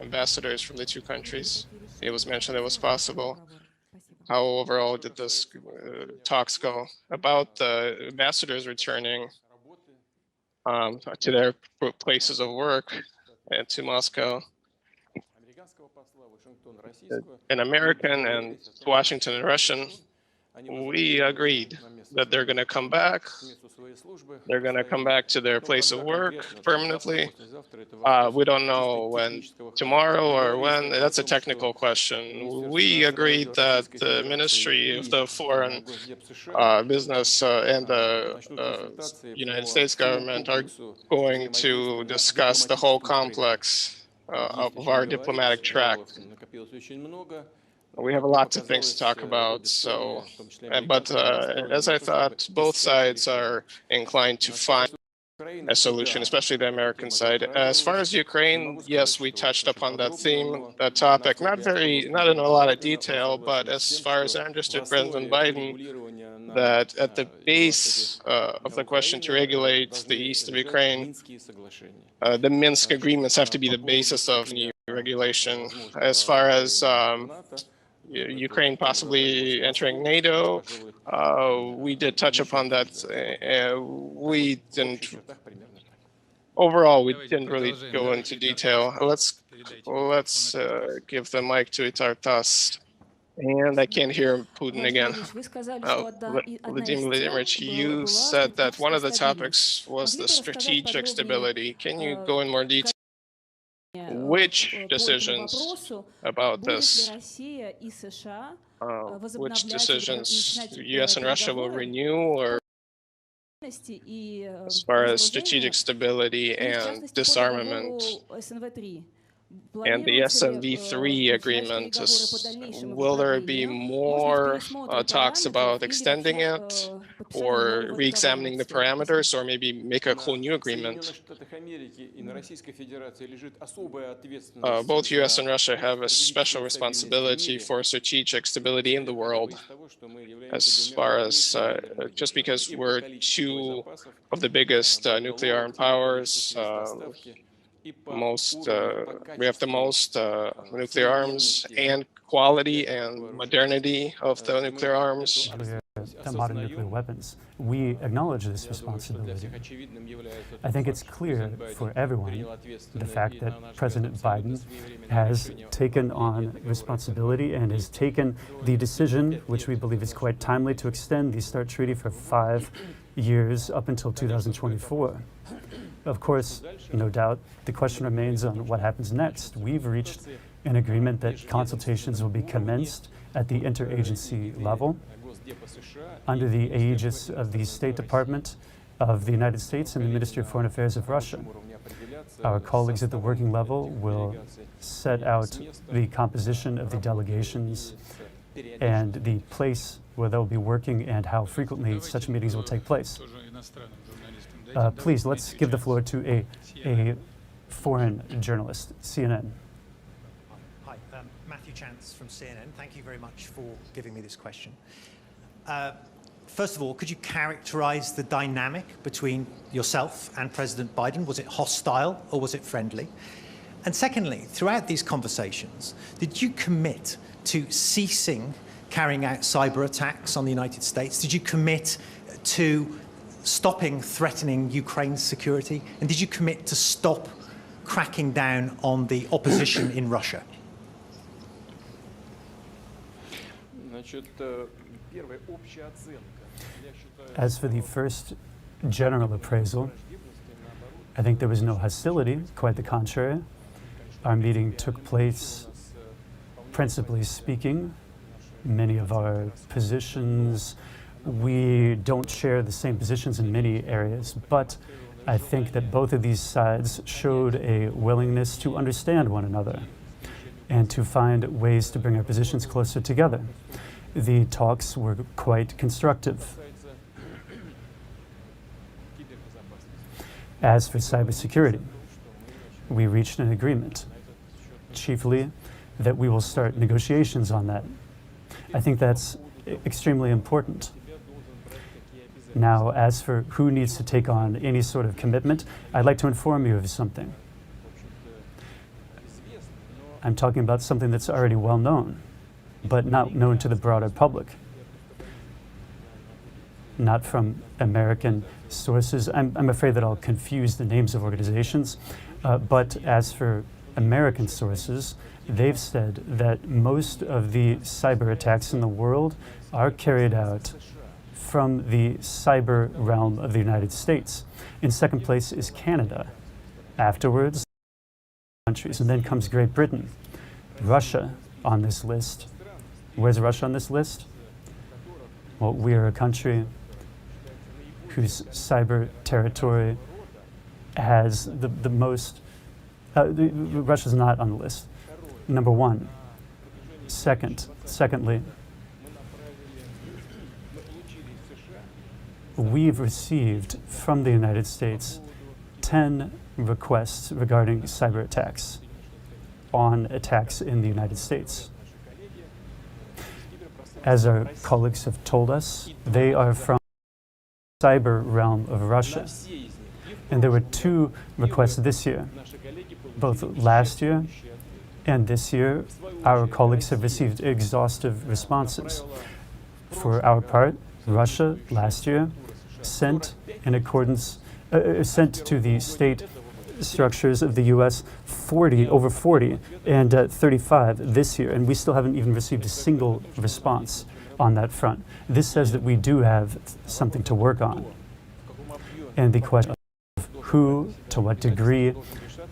ambassadors from the two countries. It was mentioned it was possible. How overall did this talks go? About the ambassadors returning to their places of work and to Moscow, an American and Washington and Russian, we agreed that they're going to come back. They're going to come back to their place of work permanently. We don't know when, tomorrow or when. That's a technical question. We agreed that the Ministry of the Foreign Business and the United States government are going to discuss the whole complex of our diplomatic track. We have a lot of things to talk about, but as I thought, both sides are inclined to find a solution, especially the American side. As far as Ukraine, yes, we touched upon that theme, that topic, not in a lot of detail, but as far as I understood President Biden, that at the base of the question to regulate the east of Ukraine, the Minsk agreements have to be the basis of new regulation. As far as Ukraine possibly entering NATO, we did touch upon that. Overall, we didn't really go into detail. Let's give the mic to Itartas. And I can't hear Putin again. Vladimir Vladimirovich, you said that one of the topics was the strategic stability. Can you go in more detail? Which decisions about this? Which decisions US and Russia will renew, or as far as strategic stability and disarmament? And the SMV3 agreement, will there be more talks about extending it or re-examining the parameters, or maybe make a whole new agreement? Both US and Russia have a special responsibility for strategic stability in the world, as far as just because we're two of the biggest nuclear armed powers. We have the most nuclear arms, and quality and modernity of the nuclear arms. Modern nuclear weapons. We acknowledge this responsibility. I think it's clear for everyone the fact that President Biden has taken on responsibility and has taken the decision, which we believe is quite timely, to extend the START treaty for 5 years up until 2024. Of course, no doubt, the question remains on what happens next. We've reached an agreement that consultations will be commenced at the interagency level under the aegis of the State Department of the United States and the Ministry of Foreign Affairs of Russia. Our colleagues at the working level will set out the composition of the delegations and the place where they'll be working and how frequently such meetings will take place. Please, let's give the floor to a foreign journalist, CNN. Hi, Matthew Chance from CNN. Thank you very much for giving me this question. First of all, could you characterize the dynamic between yourself and President Biden? Was it hostile or was it friendly? And secondly, throughout these conversations, did you commit to ceasing carrying out cyber attacks on the United States? Did you commit to stopping threatening Ukraine's security? And did you commit to stop cracking down on the opposition in Russia? As for the first general appraisal, I think there was no hostility, quite the contrary. Our meeting took place, principally speaking, many of our positions, we don't share the same positions in many areas, but I think that both of these sides showed a willingness to understand one another and to find ways to bring our positions closer together. The talks were quite constructive. As for cybersecurity, we reached an agreement, chiefly that we will start negotiations on that. I think that's extremely important. Now, as for who needs to take on any sort of commitment, I'd like to inform you of something. I'm talking about something that's already well known, but not known to the broader public. Not from American sources. I'm afraid that I'll confuse the names of organizations, but as for American sources, they've said that most of the cyber attacks in the world are carried out from the cyber realm of the United States. In second place is Canada. Afterwards, countries, and then comes Great Britain. Russia on this list. Where's Russia on this list? Well, we are a country whose cyber territory has the most. Russia's not on the list. Number one. Secondly, we've received from the United States 10 requests regarding cyber attacks on attacks in the United States. As our colleagues have told us, they are from the cyber realm of Russia. And there were 2 requests this year. Both last year and this year, our colleagues have received exhaustive responses. For our part, Russia last year sent sent to the state structures of the U.S. over 40 and 35 this year, and we still haven't even received a single response on that front. This says that we do have something to work on. And the question of who, to what degree,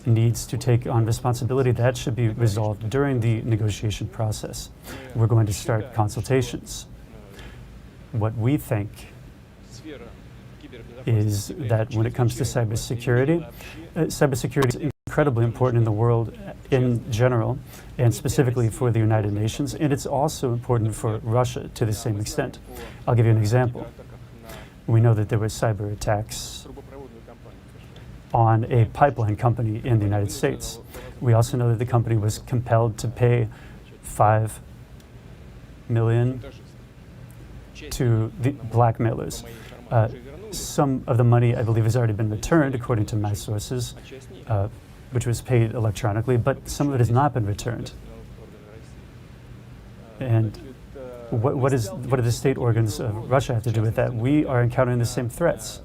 needs to take on responsibility, that should be resolved during the negotiation process. We're going to start consultations. What we think is that when it comes to cybersecurity, cybersecurity is incredibly important in the world in general, and specifically for the United Nations, and it's also important for Russia to the same extent. I'll give you an example. We know that there were cyber attacks on a pipeline company in the United States. We also know that the company was compelled to pay $5 million to the blackmailers. Some of the money, I believe, has already been returned, according to my sources, which was paid electronically, but some of it has not been returned. And what do the state organs of Russia have to do with that? We are encountering the same threats.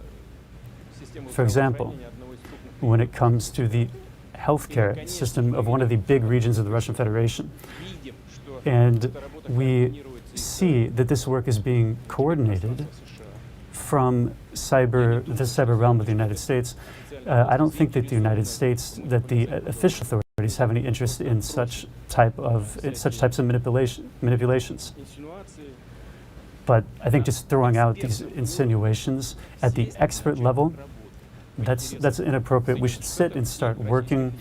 For example, when it comes to the healthcare system of one of the big regions of the Russian Federation. And we see that this work is being coordinated from the cyber realm of the United States. I don't think that the United States, that the official authorities have any interest in such types of manipulations. But I think just throwing out these insinuations at the expert level, that's inappropriate. We should sit and start working.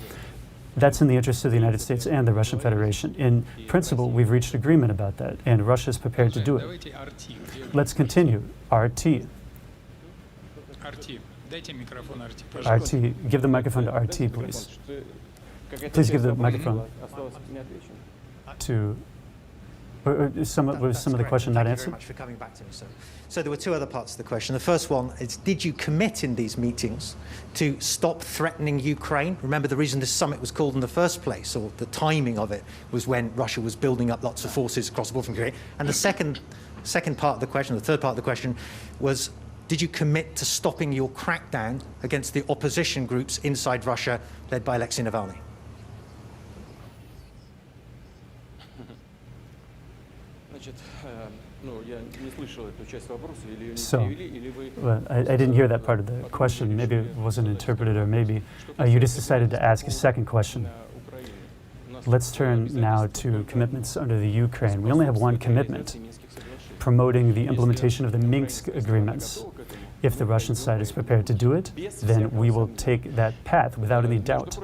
That's in the interest of the United States and the Russian Federation. In principle, we've reached agreement about that, and Russia is prepared to do it. Let's continue. RT. RT, give the microphone to RT, please. Please give the microphone to some of the question not answered. Thank you very much for coming back to me, sir. So there were 2 other parts of the question. The first one is, did you commit in these meetings to stop threatening Ukraine? Remember, the reason this summit was called in the first place, or the timing of it, was when Russia was building up lots of forces across the border from Ukraine. And the second part of the question, the third part of the question, was, did you commit to stopping your crackdown against the opposition groups inside Russia led by Alexei Navalny? So, well, I didn't hear that part of the question. Maybe it wasn't interpreted, or maybe you just decided to ask a second question. Let's turn now to commitments under the Ukraine. We only have one commitment, promoting the implementation of the Minsk agreements. If the Russian side is prepared to do it, then we will take that path without any doubt.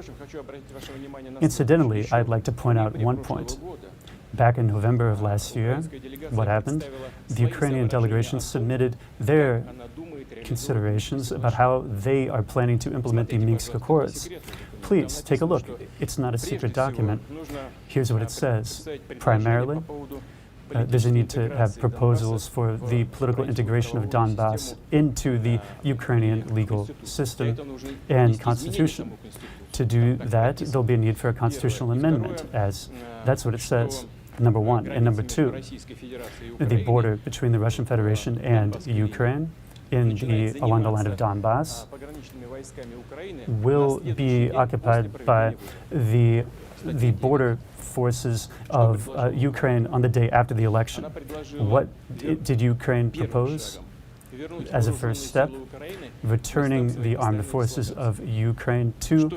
Incidentally, I'd like to point out one point. Back in November of last year, what happened? The Ukrainian delegation submitted their considerations about how they are planning to implement the Minsk Accords. Please take a look. It's not a secret document. Here's what it says. Primarily, There's a need to have proposals for the political integration of Donbass into the Ukrainian legal system and constitution. To do that, there'll be a need for a constitutional amendment, as that's what it says, number one. And number two, the border between the Russian Federation and Ukraine along the line of Donbass will be occupied by the border forces of Ukraine on the day after the election. What did Ukraine propose as a first step? Returning the armed forces of Ukraine to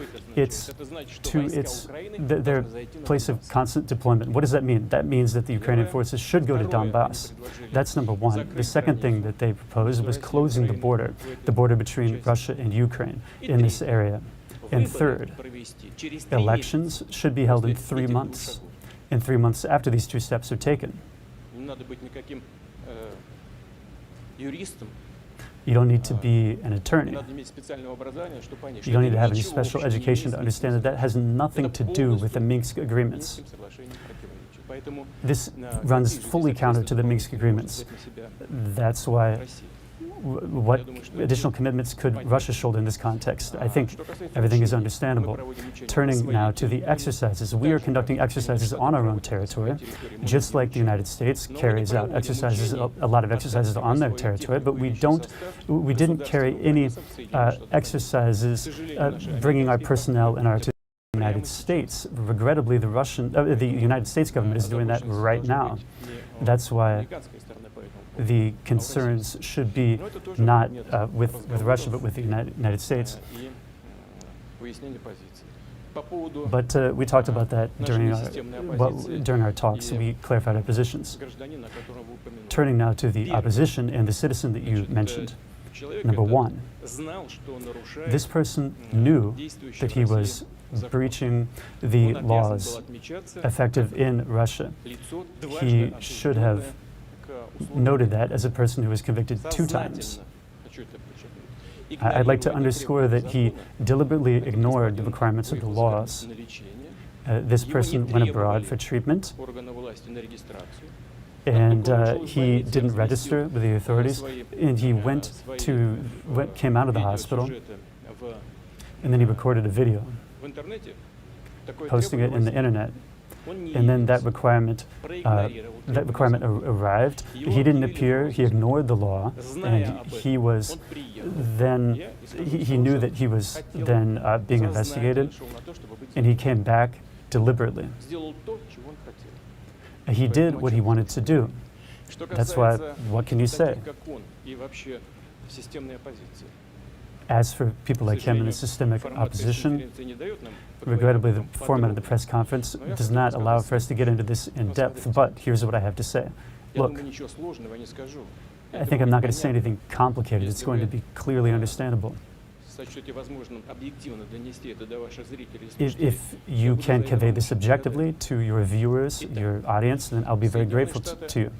their place of constant deployment. What does that mean? That means that the Ukrainian forces should go to Donbass. That's number one. The second thing that they proposed was closing the border between Russia and Ukraine in this area. And third, elections should be held in 3 months. In 3 months after these two steps are taken. You don't need to be an attorney. You don't need to have any special education to understand that that has nothing to do with the Minsk agreements. This runs fully counter to the Minsk agreements. That's why what additional commitments could Russia shoulder in this context? I think everything is understandable. Turning now to the exercises. We are conducting exercises on our own territory, just like the United States carries out exercises, a lot of exercises on their territory, but we didn't carry any exercises bringing our personnel and our to the United States. Regrettably, the United States government is doing that right now. That's why the concerns should be not with Russia, but with the United States. But we talked about that during our talks. We clarified our positions. Turning now to the opposition and the citizen that you mentioned. Number one, this person knew that he was breaching the laws effective in Russia. He should have noted that as a person who was convicted 2 times. I'd like to underscore that he deliberately ignored the requirements of the laws. This person went abroad for treatment, and he didn't register with the authorities, and he came out of the hospital, and then he recorded a video, posting it in the internet. And then that requirement arrived. He didn't appear. He ignored the law, and he knew that he was then being investigated, and he came back deliberately. He did what he wanted to do. That's why. What can you say? As for people like him in the systemic opposition, regrettably, the format of the press conference does not allow for us to get into this in depth, but here's what I have to say. Look, I think I'm not going to say anything complicated. It's going to be clearly understandable. If you can convey this objectively to your viewers, your audience, then I'll be very grateful to you.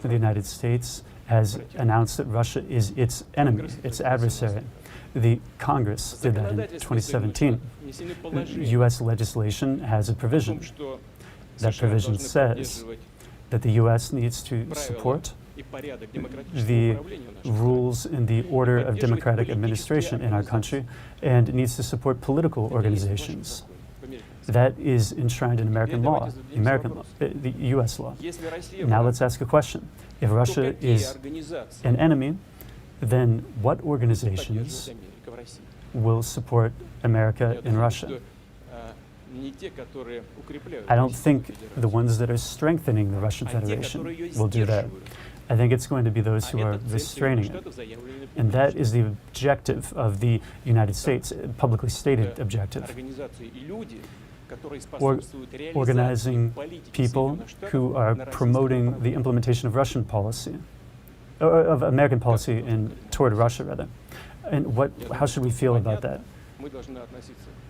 The United States has announced that Russia is its enemy, its adversary. The Congress did that in 2017. U.S. legislation has a provision. That provision says that the U.S. needs to support the rules and the order of democratic administration in our country, and needs to support political organizations. That is enshrined in American law, the U.S. law. Now let's ask a question. If Russia is an enemy, then what organizations will support America in Russia? I don't think the ones that are strengthening the Russian Federation will do that. I think it's going to be those who are restraining it. And that is the objective of the United States, publicly stated objective. Organizing people who are promoting the implementation of Russian policy, or of American policy toward Russia, rather. And how should we feel about that?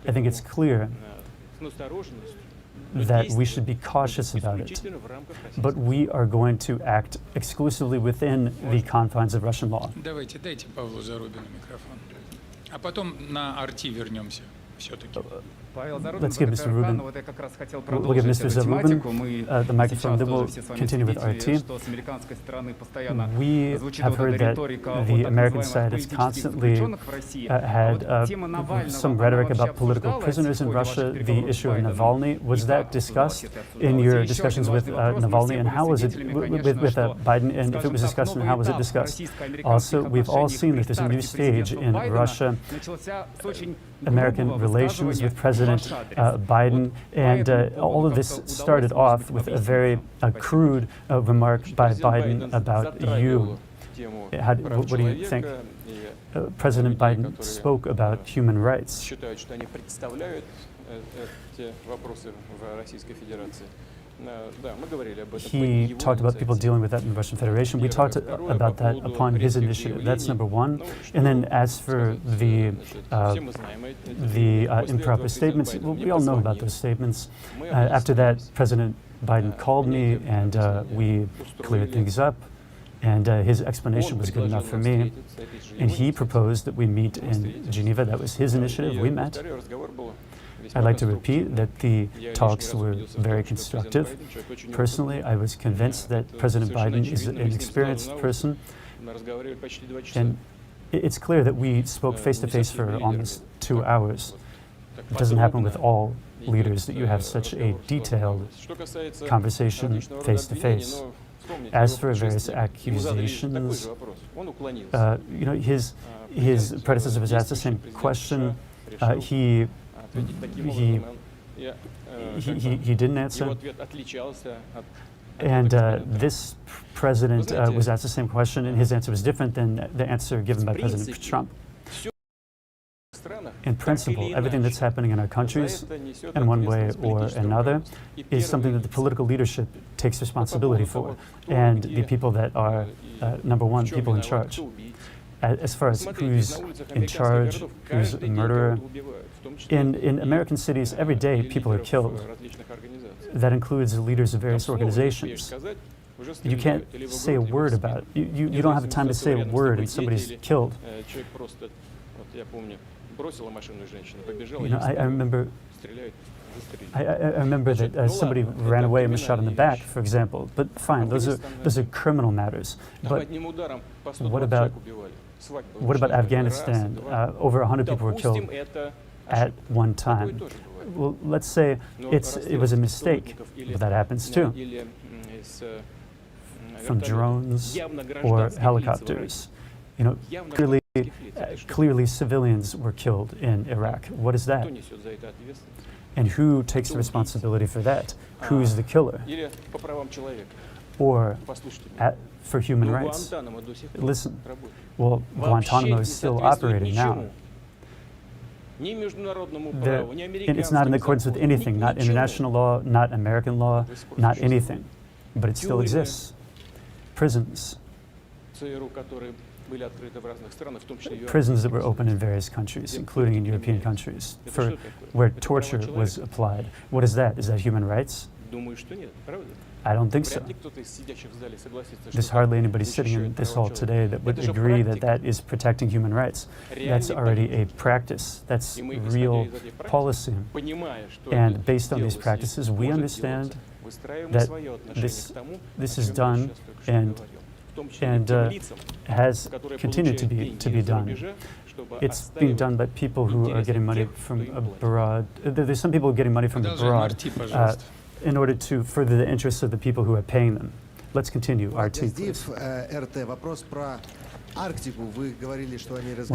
I think it's clear that we should be cautious about it, but we are going to act exclusively within the confines of Russian law. Let's give Mr. Rubin, we'll give Mr. Zarubin the microphone, then we'll continue with RT. We have heard that the American side has constantly had some rhetoric about political prisoners in Russia, the issue of Navalny. Was that discussed in your discussions with Navalny, and how was it with Biden, and if it was discussed, and how was it discussed? Also, we've all seen that there's a new stage in Russia-American relations with President Biden, and all of this started off with a very crude remark by Biden about you. What do you think? President Biden spoke about human rights. He talked about people dealing with that in the Russian Federation. We talked about that upon his initiative. That's number one. And then as for the improper statements, well, we all know about those statements. After that, President Biden called me, and we cleared things up. And his explanation was good enough for me. And he proposed that we meet in Geneva. That was his initiative. We met. I'd like to repeat that the talks were very constructive. Personally, I was convinced that President Biden is an experienced person. And it's clear that we spoke face-to-face for almost 2 hours. It doesn't happen with all leaders that you have such a detailed conversation face-to-face. As for various accusations, his predecessor was asked the same question. He didn't answer. And this president was asked the same question, and his answer was different than the answer given by President Trump. In principle, everything that's happening in our countries, in one way or another, is something that the political leadership takes responsibility for, and the people that are, number one, people in charge. As far as who's in charge, who's a murderer, in American cities, every day people are killed. That includes the leaders of various organizations. You can't say a word about it. You don't have time to say a word and somebody's killed. I remember that somebody ran away and was shot in the back, for example. But fine, those are criminal matters. But what about Afghanistan? Over 100 people were killed at one time. Well, let's say it was a mistake, but that happens too. From drones or helicopters. Clearly civilians were killed in Iraq. What is that? And who takes the responsibility for that? Who's the killer? Or for human rights? Listen, well, Guantanamo is still operating now. It's not in accordance with anything, not international law, not American law, not anything. But it still exists. Prisons. Prisons that were open in various countries, including in European countries, where torture was applied. What is that? Is that human rights? I don't think so. There's hardly anybody sitting in this hall today that would agree that that is protecting human rights. That's already a practice. That's real policy. And based on these practices, we understand that this is done and has continued to be done. It's being done by people who are getting money from abroad. There's some people getting money from abroad in order to further the interests of the people who are paying them. Let's continue. RT, please. One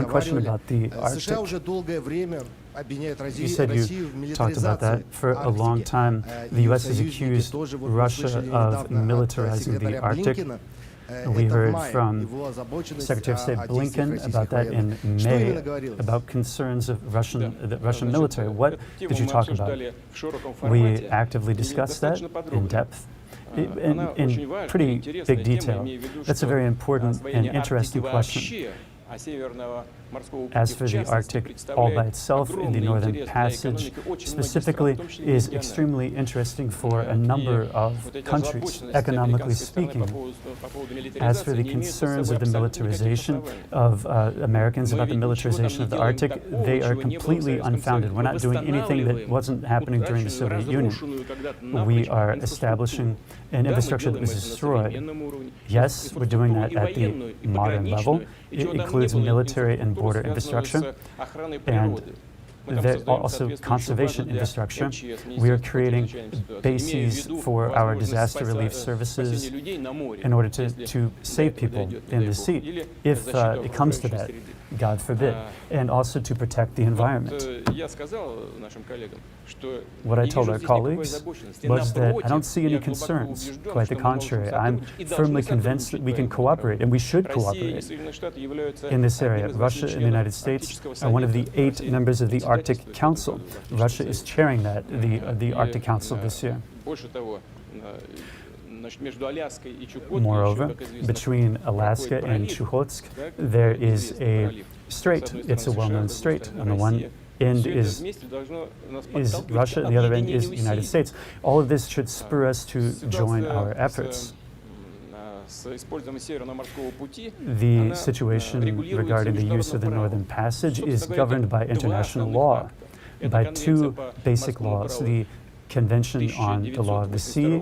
question about the Arctic. You said you talked about that. For a long time, the U.S. has accused Russia of militarizing the Arctic. We heard from Secretary of State Blinken about that in May, about concerns of the Russian military. What did you talk about? We actively discussed that in depth, in pretty big detail. That's a very important and interesting question. As for the Arctic all by itself in the Northern Passage specifically is extremely interesting for a number of countries, economically speaking. As for the concerns of the militarization of Americans about the militarization of the Arctic, they are completely unfounded. We're not doing anything that wasn't happening during the Soviet Union. We are establishing an infrastructure that was destroyed. Yes, we're doing that at the modern level. It includes military and border infrastructure, and there's also conservation infrastructure. We are creating bases for our disaster relief services in order to save people in the sea, if it comes to that, God forbid, and also to protect the environment. What I told our colleagues was that I don't see any concerns. Quite the contrary. I'm firmly convinced that we can cooperate, and we should cooperate in this area. Russia and the United States are one of the 8 members of the Arctic Council. Russia is chairing that, the Arctic Council this year. Moreover, between Alaska and Chukhotsk, there is a strait. It's a well-known strait. On the one end is Russia, and the other end is the United States. All of this should spur us to join our efforts. The situation regarding the use of the Northern Passage is governed by international law, by 2 basic laws. The Convention on the Law of the Sea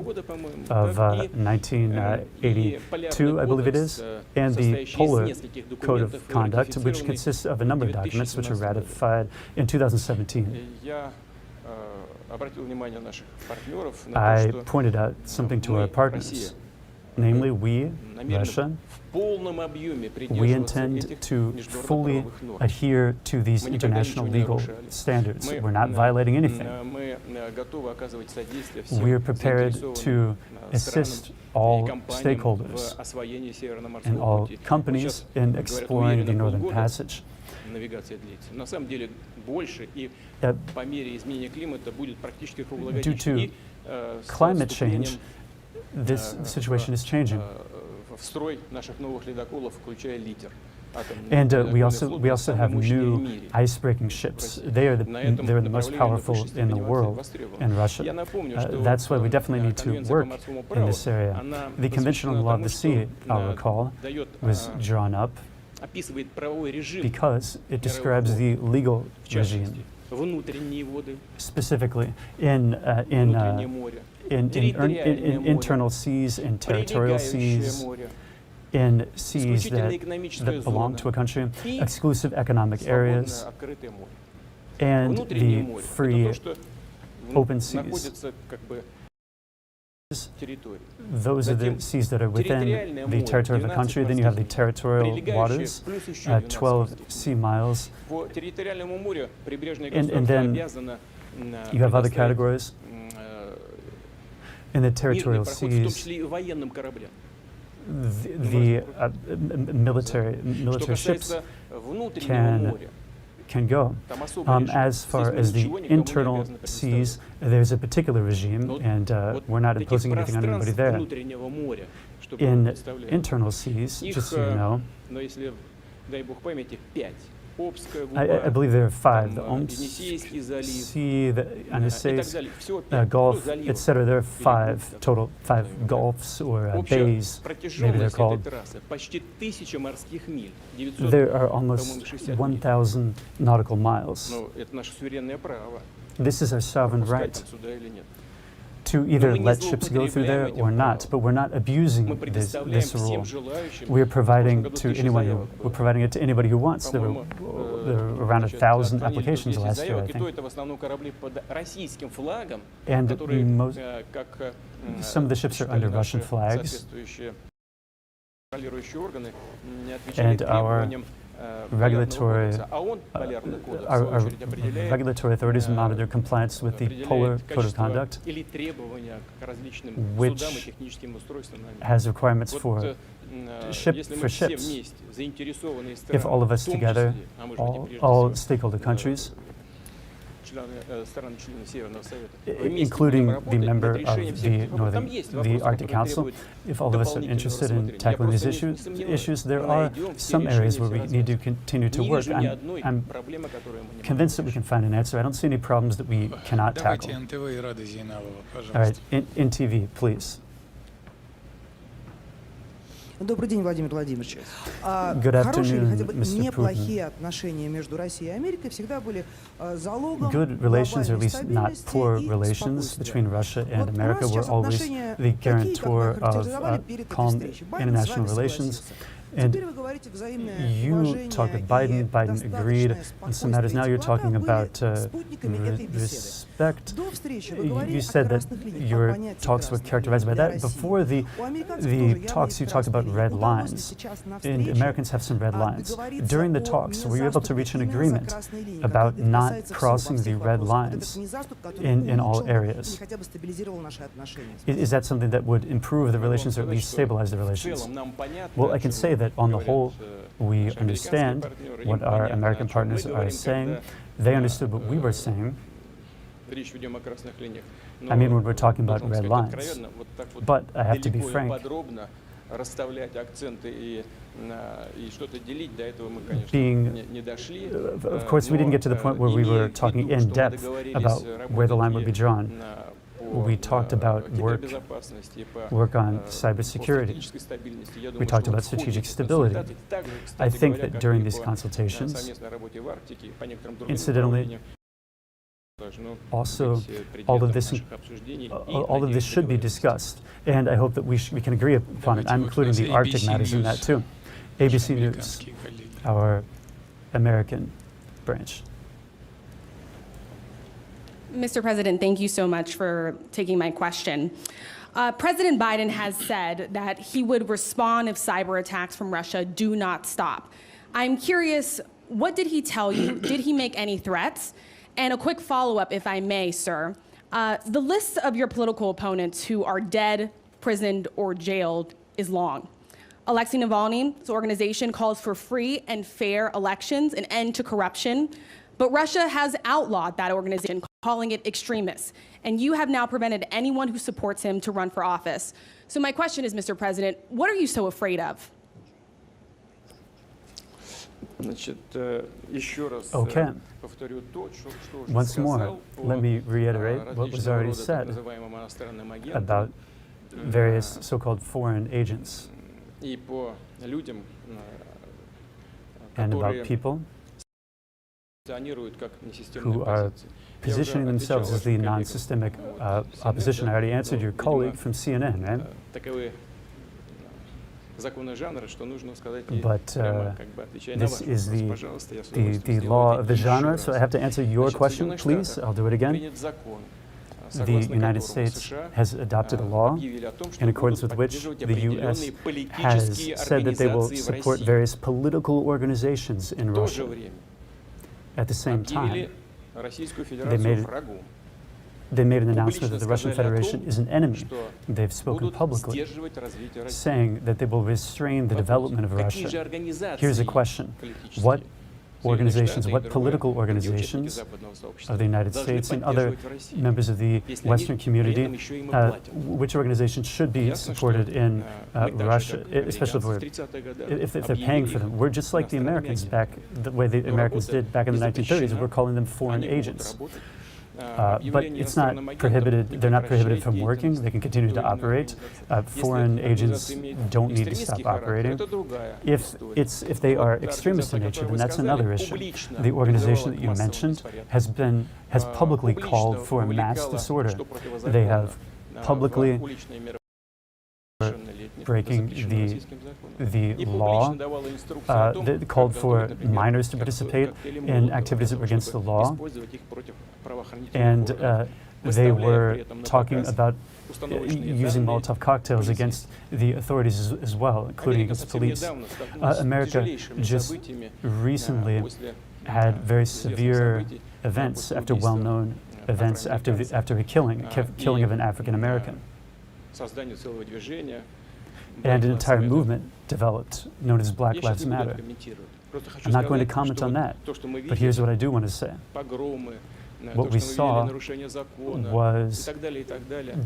of 1982, I believe it is, and the Polar Code of Conduct, which consists of a number of documents which were ratified in 2017. I pointed out something to our partners, namely we, Russia, we intend to fully adhere to these international legal standards. We're not violating anything. We are prepared to assist all stakeholders and all companies in exploring the Northern Passage. Due to climate change, this situation is changing. And we also have new ice-breaking ships. They're the most powerful in the world in Russia. That's why we definitely need to work in this area. The Convention on the Law of the Sea, I'll recall, was drawn up because it describes the legal regime, specifically in internal seas, in territorial seas, in seas that belong to a country, exclusive economic areas, and the free open seas. Those are the seas that are within the territory of a country. Then you have the territorial waters, 12 sea miles. And then you have other categories. In the territorial seas, the military ships can go. As far as the internal seas, there's a particular regime, and we're not imposing anything on anybody there. In internal seas, just so you know, I believe there are 5. The Omsk Sea, the Anastasia, Gulf, etc. There are 5 total, 5 gulfs or bays, maybe they're called. There are almost 1,000 nautical miles. This is our sovereign right to either let ships go through there or not, but we're not abusing this rule. We're providing it to anybody who wants. There were around 1,000 applications last year, I think. And some of the ships are under Russian flags. And our regulatory authorities monitor compliance with the Polar Code of Conduct, which has requirements for ships. If all of us together, all stakeholder countries, including the member of the Arctic Council. If all of us are interested in tackling these issues, there are some areas where we need to continue to work. I'm convinced that we can find an answer. I don't see any problems that we cannot tackle. All right, in TV, please. Добрый день, Владимир Владимирович. Хорошие или хотя бы неплохие отношения между Россией и Америкой всегда были залогом Good relations, or at least not poor relations, between Russia and America were always the guarantor of calm international relations. And you talked with Biden. Biden agreed on some matters. Now you're talking about respect. You said that your talks were characterized by that. Before the talks, you talked about red lines. And Americans have some red lines. During the talks, were you able to reach an agreement about not crossing the red lines in all areas? Is that something that would improve the relations or at least stabilize the relations? Well, I can say that on the whole, we understand what our American partners are saying. They understood what we were saying. I mean, when we're talking about red lines. But I have to be frank. Of course, we didn't get to the point where we were talking in depth about where the line would be drawn. We talked about work on cybersecurity. We talked about strategic stability. I think that during these consultations, incidentally, also all of this should be discussed, and I hope that we can agree upon it. I'm including the Arctic matters in that too. ABC News, our American branch. Mr. President, thank you so much for taking my question. President Biden has said that he would respond if cyber attacks from Russia do not stop. I'm curious, what did he tell you? Did he make any threats? And a quick follow-up, if I may, sir. The list of your political opponents who are dead, imprisoned, or jailed is long. Alexei Navalny's organization calls for free and fair elections, an end to corruption. But Russia has outlawed that organization, calling it extremist. And you have now prevented anyone who supports him to run for office. So my question is, Mr. President, what are you so afraid of? Okay. Once more, let me reiterate what was already said about various so-called foreign agents and about people who are positioning themselves as the non-systemic opposition. I already answered your colleague from CNN, right? But this is the law of the genre, so I have to answer your question, please. I'll do it again. The United States has adopted a law in accordance with which the U.S. has said that they will support various political organizations in Russia. At the same time, they made an announcement that the Russian Federation is an enemy. They've spoken publicly, saying that they will restrain the development of Russia. Here's a question. What organizations, what political organizations of the United States and other members of the Western community, which organizations should be supported in Russia, especially if they're paying for them? We're just like the Americans back, the way the Americans did back in the 1930s. We're calling them foreign agents. But it's not prohibited. They're not prohibited from working. They can continue to operate. Foreign agents don't need to stop operating. If they are extremist in nature, then that's another issue. The organization that you mentioned has publicly called for mass disorder. They have publicly breaking the law that called for minors to participate in activities that were against the law. And they were talking about using Molotov cocktails against the authorities as well, including against police. America just recently had very severe events after well-known events after a killing of an African American. And an entire movement developed known as Black Lives Matter. I'm not going to comment on that, but here's what I do want to say. What we saw was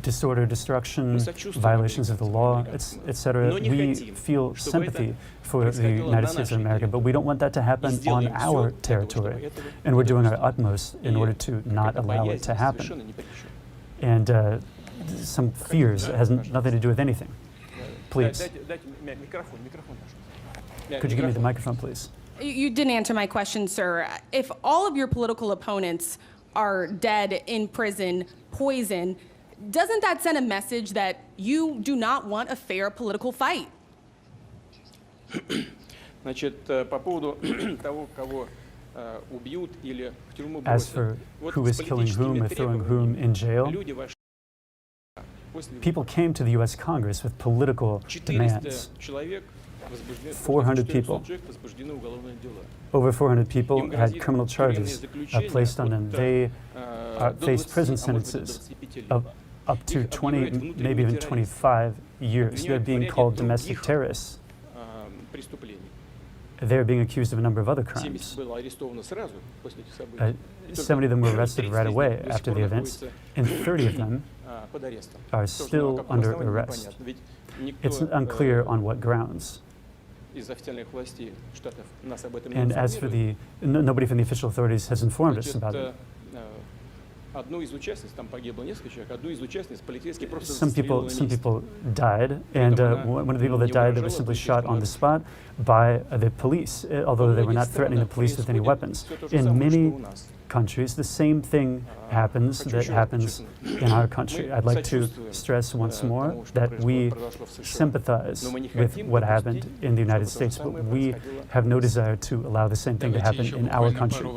disorder, destruction, violations of the law, etc. We feel sympathy for the United States of America, but we don't want that to happen on our territory. And we're doing our utmost in order to not allow it to happen. And some fears, it has nothing to do with anything. Please. Could you give me the microphone, please? You didn't answer my question, sir. If all of your political opponents are dead, in prison, poisoned, doesn't that send a message that you do not want a fair political fight? As for who is killing whom or throwing whom in jail, people came to the U.S. Congress with political demands. 400 people. Over 400 people had criminal charges placed on them. They faced prison sentences of up to 20, maybe even 25 years. They're being called domestic terrorists. They're being accused of a number of other crimes. 70 of them were arrested right away after the events, and 30 of them are still under arrest. It's unclear on what grounds. And as for nobody from the official authorities has informed us about it. Some people died, and one of the people that died, they were simply shot on the spot by the police, although they were not threatening the police with any weapons. In many countries, the same thing happens in our country. I'd like to stress once more that we sympathize with what happened in the United States, but we have no desire to allow the same thing to happen in our country.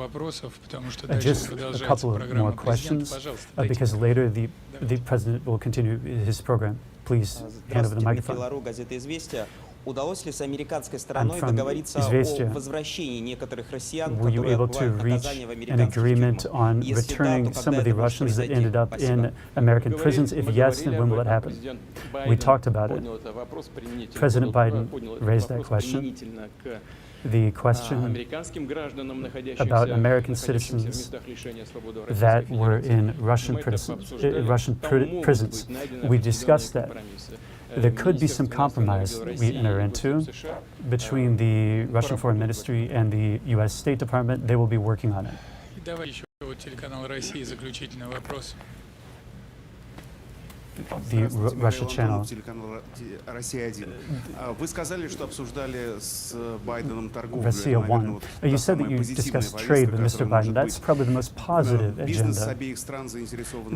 Just a couple of more questions, because later the President will continue his program. Please hand over the microphone. Удалось ли с американской стороной договориться о возвращении некоторых россиян, Were you able to reach an agreement on returning some of the Russians that ended up in American prisons? If yes, then when will it happen? We talked about it. President Biden raised that question. The question about American citizens that were in Russian prisons. We discussed that. There could be some compromise we enter into between the Russian Foreign Ministry and the U.S. State Department. They will be working on it. The Russia channel. Russia 1. You said that you discussed trade with Mr. Biden. That's probably the most positive agenda.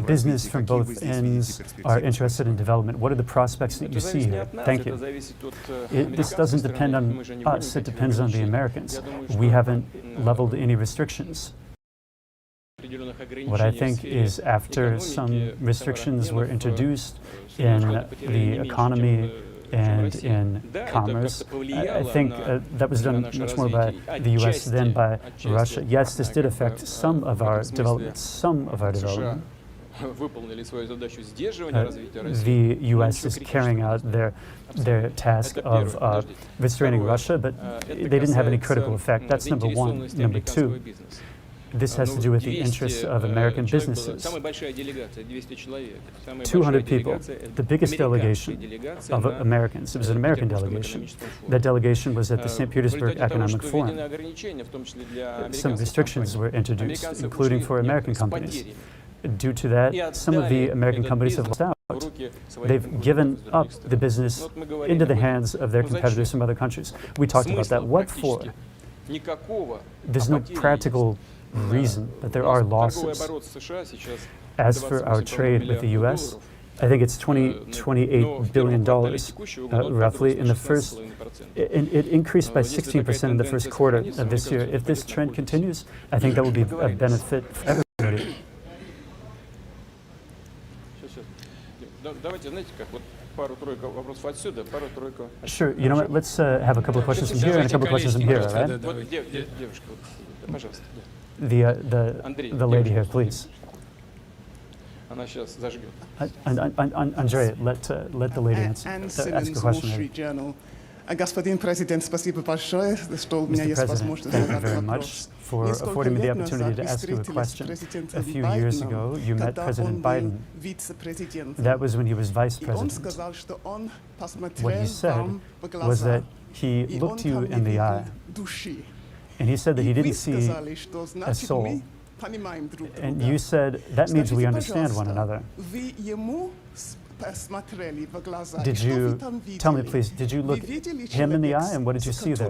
Business from both ends are interested in development. What are the prospects that you see here? Thank you. This doesn't depend on us. It depends on the Americans. We haven't leveled any restrictions. What I think is after some restrictions were introduced in the economy and in commerce, I think that was done much more by the U.S. than by Russia. Yes, this did affect some of our development. The U.S. is carrying out their task of restraining Russia, but they didn't have any critical effect. That's number one. Number two, this has to do with the interests of American businesses. 200 people, the biggest delegation of Americans. It was an American delegation. That delegation was at the St. Petersburg Economic Forum. Some restrictions were introduced, including for American companies. Due to that, some of the American companies have lost out. They've given up the business into the hands of their competitors from other countries. We talked about that. What for? There's no practical reason that there are losses. As for our trade with the U.S., I think it's $28 billion, roughly, in the first. It increased by 16% in the first quarter of this year. If this trend continues, I think that will be a benefit for everybody. Sure, you know what, let's have a couple of questions from here and a couple of questions from here, all right? The lady here, please. Andrei, let the lady ask the question. Господин президент, спасибо большое, что у меня есть возможность задать вопрос. Thank you very much for affording me the opportunity to ask you a question. A few years ago, you met President Biden. That was when he was vice president. What he said was that he looked you in the eye, and he said that he didn't see a soul. And you said, that means we understand one another. Did you, tell me please, did you look him in the eye and what did you see there?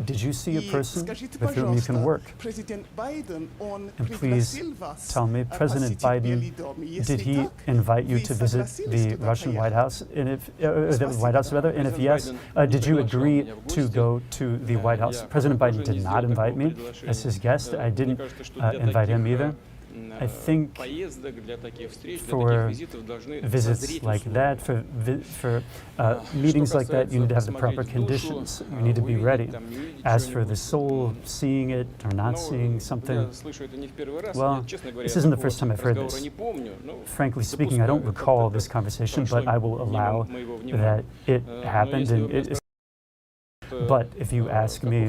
Did you see a person with whom you can work? And please tell me, President Biden, did he invite you to visit the Russian White House? And if, the White House rather, and if yes, did you agree to go to the White House? President Biden did not invite me as his guest. I didn't invite him either. I think for visits like that, for meetings like that, you need to have the proper conditions. You need to be ready. As for the soul, seeing it or not seeing something, well, this isn't the first time I've heard this. Frankly speaking, I don't recall this conversation, but I will allow that it happened. And but if you ask me,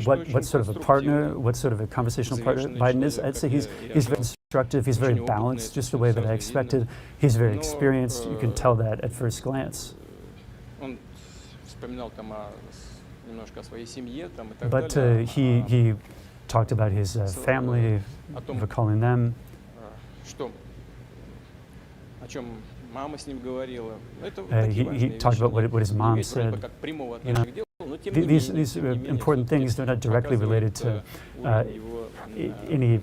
what sort of a partner, what sort of a conversational partner Biden is, I'd say he's very constructive, he's very balanced, just the way that I expected. He's very experienced, you can tell that at first glance. But he talked about his family, recalling them. He talked about what his mom said. You know, these are important things. They're not directly related to any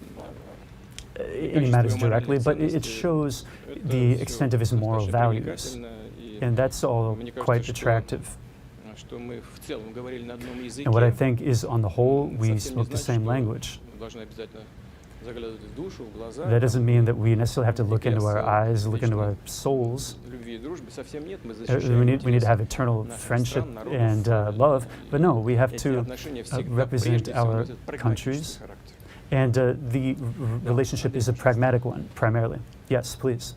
matters directly, but it shows the extent of his moral values, and that's all quite attractive. And what I think is, on the whole, we spoke the same language. That doesn't mean that we necessarily have to look into our eyes, look into our souls. We need to have eternal friendship and love, but no, we have to represent our countries. And the relationship is a pragmatic one, primarily. Yes, please.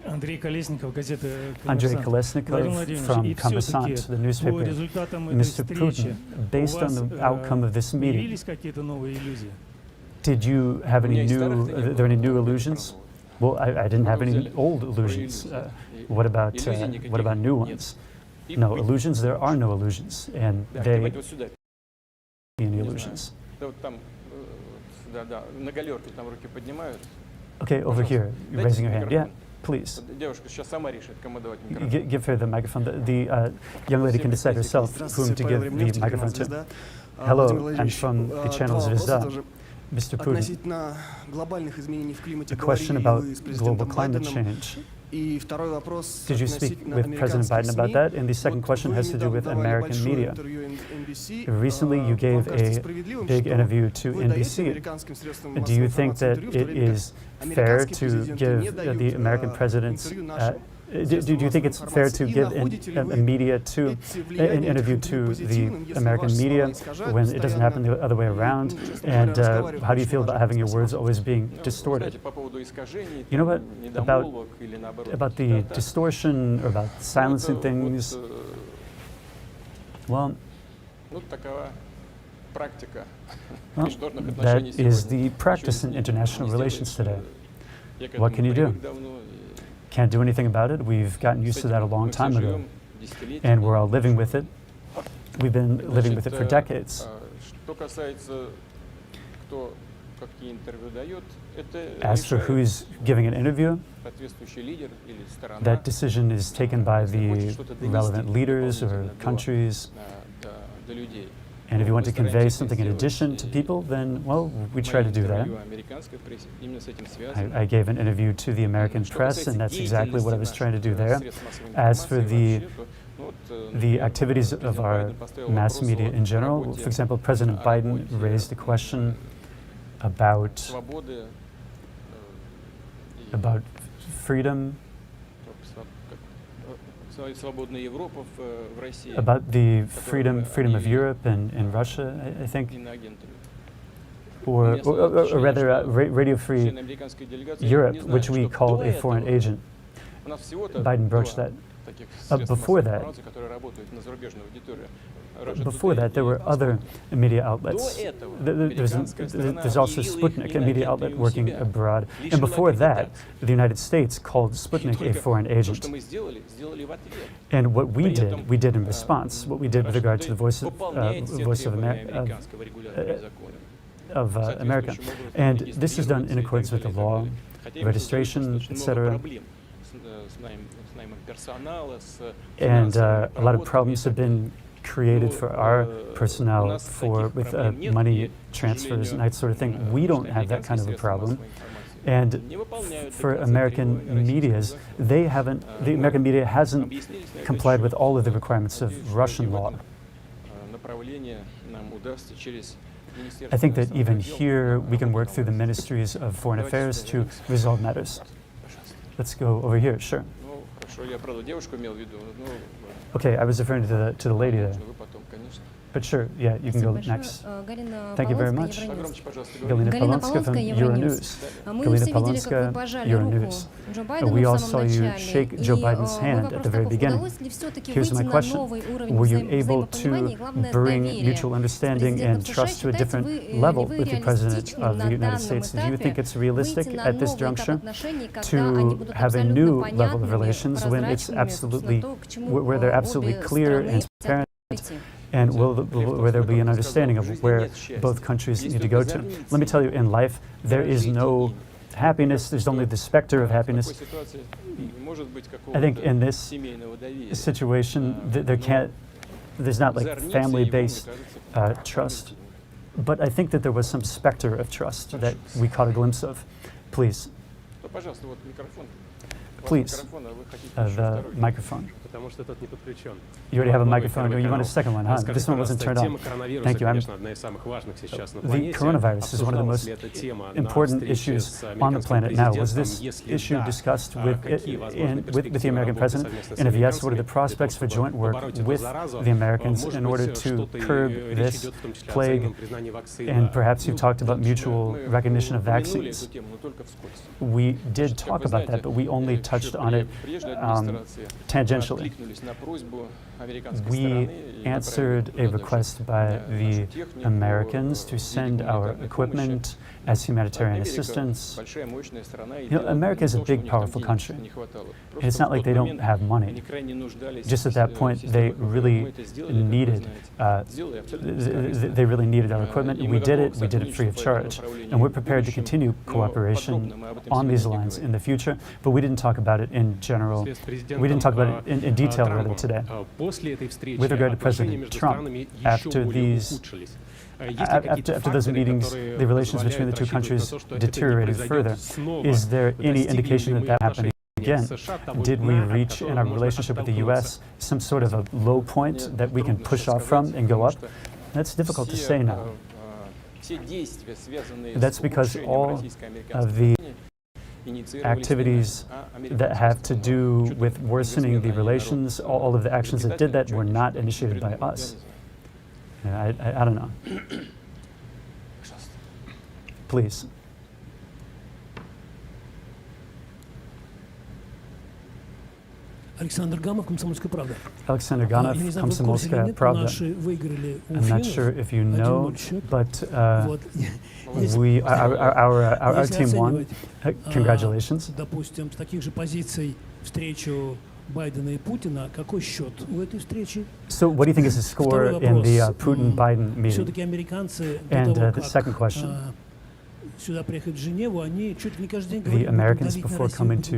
Andrei Kolesnikov from Kommersant, the newspaper. Mr. Putin, based on the outcome of this meeting, did you have any new, are there any new illusions? Well, I didn't have any old illusions. What about new ones? No, illusions, there are no illusions, and they any illusions. Okay, over here, you're raising your hand. Yeah. Please. Give her the microphone. The young lady can decide herself whom to give the microphone to. Hello, I'm from the channel Zvezda. Mr. Putin, a question about global climate change. Did you speak with President Biden about that? And the second question has to do with American media. Recently, you gave a big interview to NBC. Do you think that it is fair to give the American president's do you think it's fair to give an interview to the American media when it doesn't happen the other way around? And how do you feel about having your words always being distorted? You know what, about the distortion or about silencing things, well, that is the practice in international relations today. What can you do? Can't do anything about it. We've gotten used to that a long time ago, and we're all living with it. We've been living with it for decades. As for who's giving an interview, that decision is taken by the relevant leaders or countries. And if you want to convey something in addition to people, then, well, we try to do that. I gave an interview to the American press, and that's exactly what I was trying to do there. As for the activities of our mass media in general, for example, President Biden raised a question about freedom, about the freedom of Europe and Russia, I think. or rather Radio Free Europe, which we called a foreign agent. Biden broached that. Before that, there were other media outlets. There's also Sputnik, a media outlet working abroad. And before that, the United States called Sputnik a foreign agent. And what we did in response. What we did with regard to the Voice of America. And this is done in accordance with the law, registration, etc. And a lot of problems have been created for our personnel with money transfers and that sort of thing. We don't have that kind of a problem. And for American medias, the American media hasn't complied with all of the requirements of Russian law. I think that even here, we can work through the ministries of foreign affairs to resolve matters. Let's go over here, sure. Okay, I was referring to the lady there. But sure, yeah, you can go next. Thank you very much. Galina Polonska from Euronews. Galina Polonska, Euronews. We all saw you shake Joe Biden's hand at the very beginning. Here's my question. Were you able to bring mutual understanding and trust to a different level with the President of the United States? Do you think it's realistic at this juncture to have a new level of relations when it's where they're absolutely clear and transparent? And will there be an understanding of where both countries need to go to? Let me tell you, in life, there is no happiness. There's only the specter of happiness. I think in this situation, there's not like family-based trust. But I think that there was some specter of trust that we caught a glimpse of. Please. Please, the microphone. You already have a microphone. You want a second one, huh? This one wasn't turned on. Thank you. The coronavirus is one of the most important issues on the planet now. Was this issue discussed with the American president? And if yes, what are the prospects for joint work with the Americans in order to curb this plague? And perhaps you talked about mutual recognition of vaccines. We did talk about that, but we only touched on it tangentially. We answered a request by the Americans to send our equipment as humanitarian assistance. You know, America is a big, powerful country. And it's not like they don't have money. Just at that point, they really needed our equipment. We did it free of charge. And we're prepared to continue cooperation on these lines in the future, but we didn't talk about it in general. We didn't talk about it in detail rather today. With regard to President Trump, after those meetings, the relations between the two countries deteriorated further. Is there any indication that happened again? Did we reach in our relationship with the U.S. some sort of a low point that we can push off from and go up? That's difficult to say now. That's because all of the activities that have to do with worsening the relations, all of the actions that did that were not initiated by us. I don't know. Please. Alexander Gamov, Комсомольская правда. Alexander Ganov, Komsomolskaya Pravda. I'm not sure if you know, but our team won. Congratulations. Допустим, с таких же позиций встречу Байдена и Путина. Какой счет у этой встречи? So, what do you think is the score in the Putin-Biden meeting? Все-таки американцы And the second question. Сюда приехать в Женеву, они чуть ли не каждый день The Americans, before coming to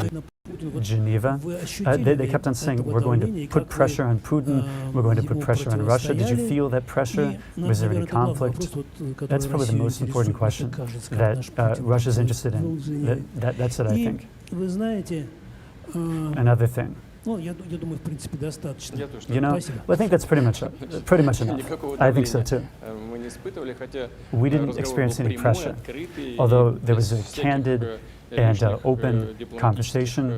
Geneva, they kept on saying, we're going to put pressure on Putin, we're going to put pressure on Russia. Did you feel that pressure? Was there any conflict? That's probably the most important question that Russia's interested in. That's it, I think. Another thing. You know, well, I think that's pretty much enough. I think so too. We didn't experience any pressure, although there was a candid and open conversation,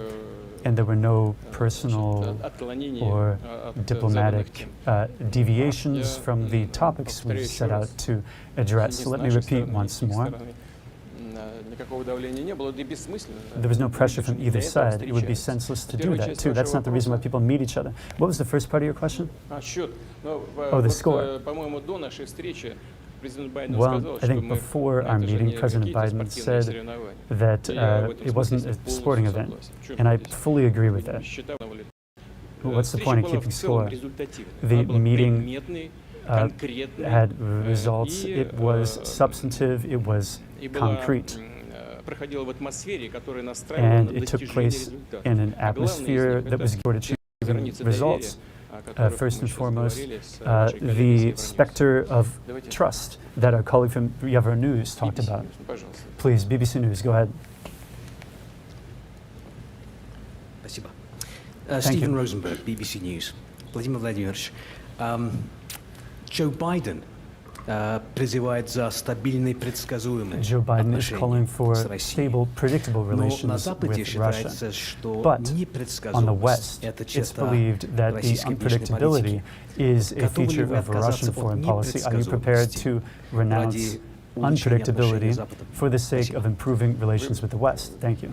and there were no personal or diplomatic deviations from the topics we set out to address. So let me repeat once more. There was no pressure from either side. It would be senseless to do that, too. That's not the reason why people meet each other. What was the first part of your question? Oh, the score. Well, I think before our meeting, President Biden said that it wasn't a sporting event, and I fully agree with that. What's the point of keeping score? The meeting had results. It was substantive. It was concrete. And it took place in an atmosphere that was toward achieving results. First and foremost, the specter of trust that our colleague from Yavor News talked about. Please, BBC News, go ahead. Спасибо. Stephen Rosenberg, BBC News. Vladimir Vladimirovich, Joe Biden призывает за стабильные предсказуемые Joe Biden is calling for stable, predictable relations with Russia. But on the West, it's believed that the unpredictability is a feature of Russian foreign policy. Are you prepared to renounce unpredictability for the sake of improving relations with the West? Thank you.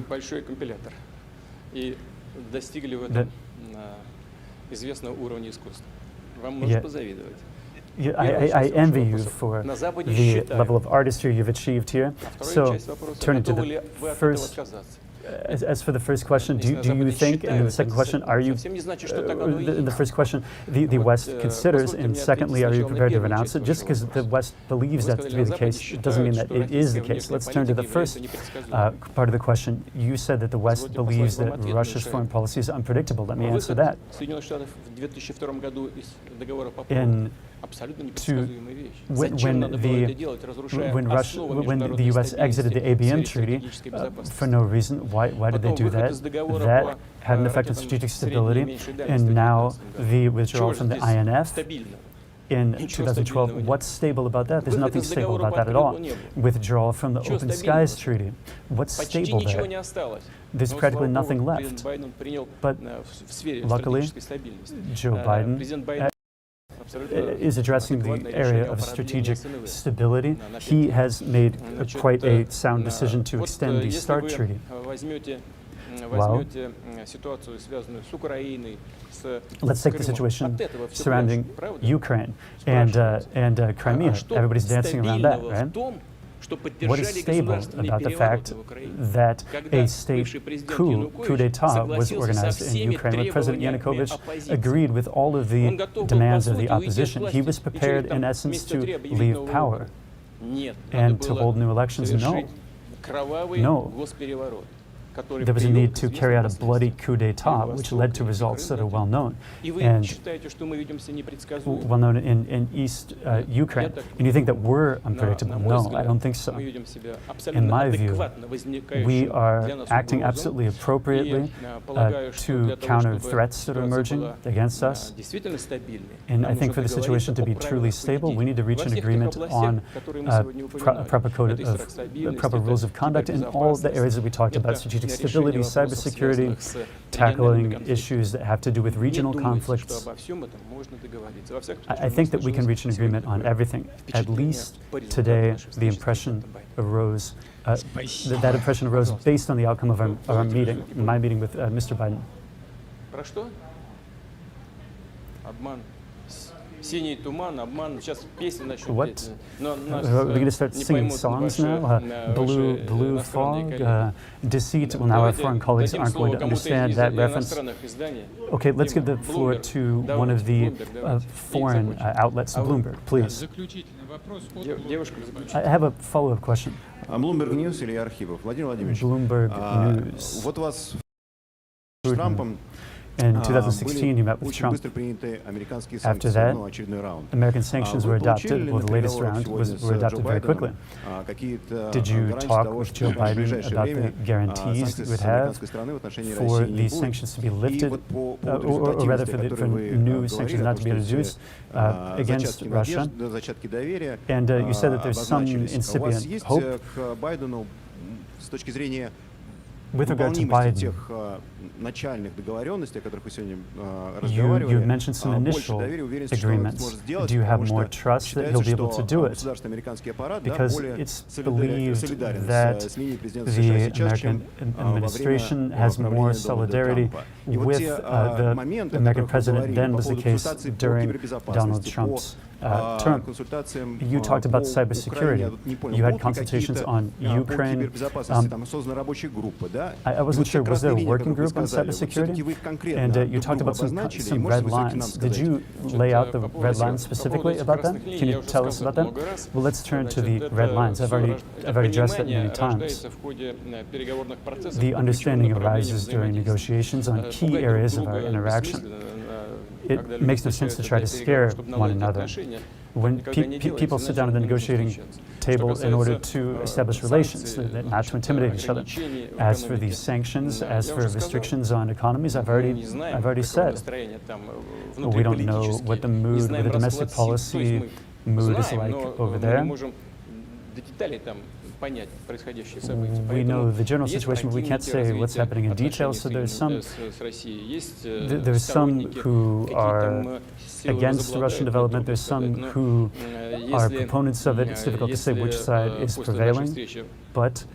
I envy you for the level of artistry you've achieved here. So, turning to the first, as for the first question, do you think, and the second question, are you, the first question, the West considers, and secondly, are you prepared to renounce it? Just because the West believes that to be the case, it doesn't mean that it is the case. Let's turn to the first part of the question. You said that the West believes that Russia's foreign policy is unpredictable. Let me answer that. When the U.S. exited the ABM treaty for no reason, why did they do that? That had an effect on strategic stability, and now the withdrawal from the INF in 2012. What's stable about that? There's nothing stable about that at all. Withdrawal from the Open Skies Treaty. What's stable there? There's practically nothing left. But luckily, Joe Biden is addressing the area of strategic stability. He has made quite a sound decision to extend the START treaty. Well, let's take the situation surrounding Ukraine and Crimea. Everybody's dancing around that, right? What is stable about the fact that a state coup d'etat was organized in Ukraine when President Yanukovych agreed with all of the demands of the opposition? He was prepared, in essence, to leave power and to hold new elections? No. No. There was a need to carry out a bloody coup d'etat, which led to results that are well known. And well known in East Ukraine. And you think that we're unpredictable? No, I don't think so. In my view, we are acting absolutely appropriately to counter threats that are emerging against us. And I think for the situation to be truly stable, we need to reach an agreement on proper rules of conduct in all the areas that we talked about: strategic stability, cybersecurity, tackling issues that have to do with regional conflicts. I think that we can reach an agreement on everything. At least today, the impression arose, that impression arose based on the outcome of our meeting, my meeting with Mr. Biden. What? Are we going to start singing songs now? Blue fog, deceit. Well, now our foreign colleagues aren't going to understand that reference. Okay, let's give the floor to one of the foreign outlets, Bloomberg, please. I have a follow-up question. Bloomberg News или архивов? Владимир Владимирович. Bloomberg News. Вот у вас с Трампом. In 2016, you met with Trump. After that, American sanctions were adopted. Well, the latest round were adopted very quickly. Did you talk with Joe Biden about the guarantees you would have for these sanctions to be lifted, or rather for new sanctions not to be introduced against Russia? And you said that there's some incipient hope. With regard to выполнимости Biden, тех начальных договоренностей, о которых вы сегодня you разговаривали, mentioned some больше initial доверия, уверенности, что он это agreements. сможет сделать, Do you have потому more что trust that he'll считается, be able to что do it? государственный американский аппарат Because более it's believed солидарен that с линией президента the США сейчас, чем American во administration время has more правления Дональда solidarity Трампа. И вот with те the моменты, о American которых вы president говорили than по was the поводу case консультаций по during Donald кибербезопасности, Trump's по term. консультациям You talked about по cybersecurity. Украине, я не понял, You had будут ли consultations какие-то on по Ukraine. кибербезопасности, там создана рабочая группа, да? I wasn't sure, was there a working group on cybersecurity? And you talked about some red lines. Did you lay out the red lines specifically about them? Can you tell us about them? Well, let's turn to the red lines. I've already addressed that many times. The understanding arises during negotiations on key areas of our interaction. It makes no sense to try to scare one another. When people sit down at the negotiating table in order to establish relations, not to intimidate each other. As for these sanctions, as for restrictions on economies, I've already said, we don't know what the mood, what the domestic policy mood is like over there. We know the general situation, but we can't say what's happening in detail. So there's some who are against Russian development. There's some who are proponents of it. It's difficult to say which side is prevailing. But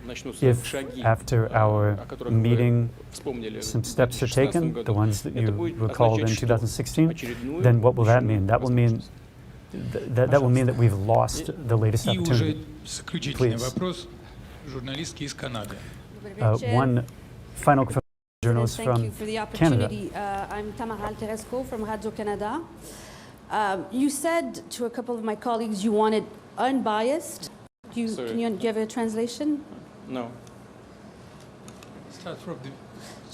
if after our meeting some steps are taken, the ones that you recalled in 2016, then what will that mean? That will mean that will mean that we've lost the latest opportunity. Please. One final question, journalist from Thank you for the opportunity. I'm Tamara Teresco from Radio-Canada. You said to a couple of my colleagues you wanted unbiased. Do you have a translation? No.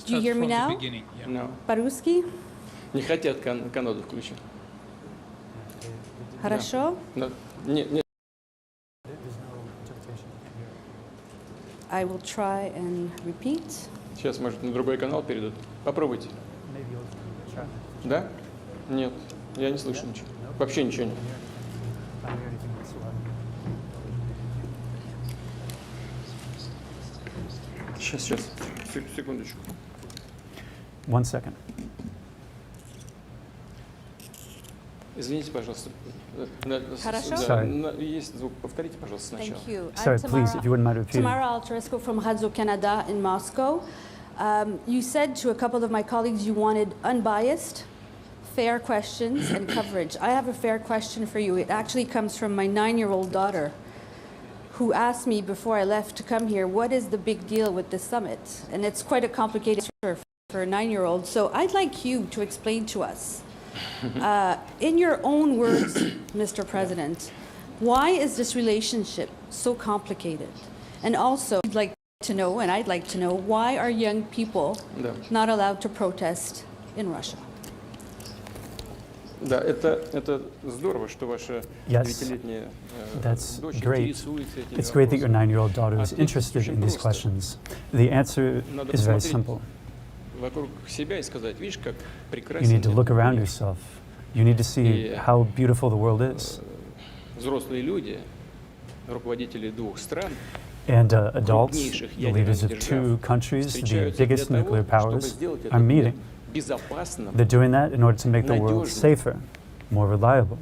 Do you hear me now? No. По-русски? Не хотят Канаду включить. Хорошо? Нет. I will try and repeat. Сейчас, может, на другой канал перейдут. Попробуйте. Да? Нет, я не слышу ничего. Вообще ничего нет. Сейчас, секундочку. 1 second. Извините, пожалуйста. Хорошо? Есть звук. Повторите, пожалуйста, сначала. Thank you. Sorry, please, if you wouldn't mind repeating. Tamara Alteresco from Radio-Canada in Moscow. You said to a couple of my colleagues you wanted unbiased, fair questions and coverage. I have a fair question for you. It actually comes from my 9-year-old daughter, who asked me before I left to come here, what is the big deal with the summit? And it's quite a complicated answer for a 9-year-old. So I'd like you to explain to us, in your own words, Mr. President, why is this relationship so complicated? And also, I'd like to know, why are young people not allowed to protest in Russia? Да, это здорово, что ваша 9-летняя дочь интересуется этими It's great that your 9-year-old daughter is interested in these questions. The answer is very simple. Вокруг себя и сказать, видишь, как прекрасен. You need to look around yourself. You need to see how beautiful the world is. Взрослые люди, руководители двух стран, and adults, the leaders of 2 countries, the biggest nuclear powers, are meeting. They're doing that in order to make the world safer, more reliable,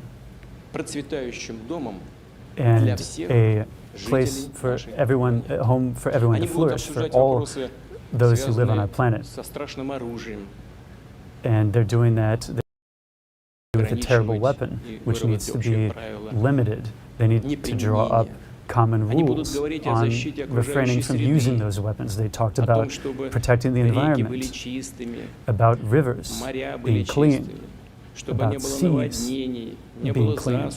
and a place for everyone, a home for everyone to flourish, for all those who live on our planet. And they're doing that with a terrible weapon, which needs to be limited. They need to draw up common rules on refraining from using those weapons. They talked about protecting the environment, about rivers being clean, about seas being clean,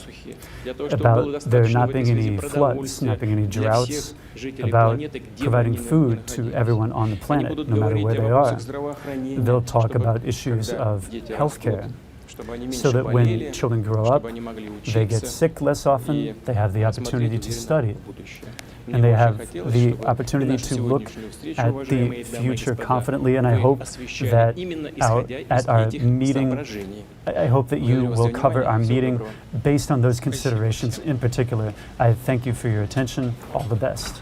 about there not being any floods, not being any droughts, about providing food to everyone on the planet, no matter where they are. They'll talk about issues of healthcare, so that when children grow up, they get sick less often, they have the opportunity to study, and they have the opportunity to look at the future confidently. And I hope that at our meeting, I hope that you will cover our meeting based on those considerations in particular. I thank you for your attention. All the best.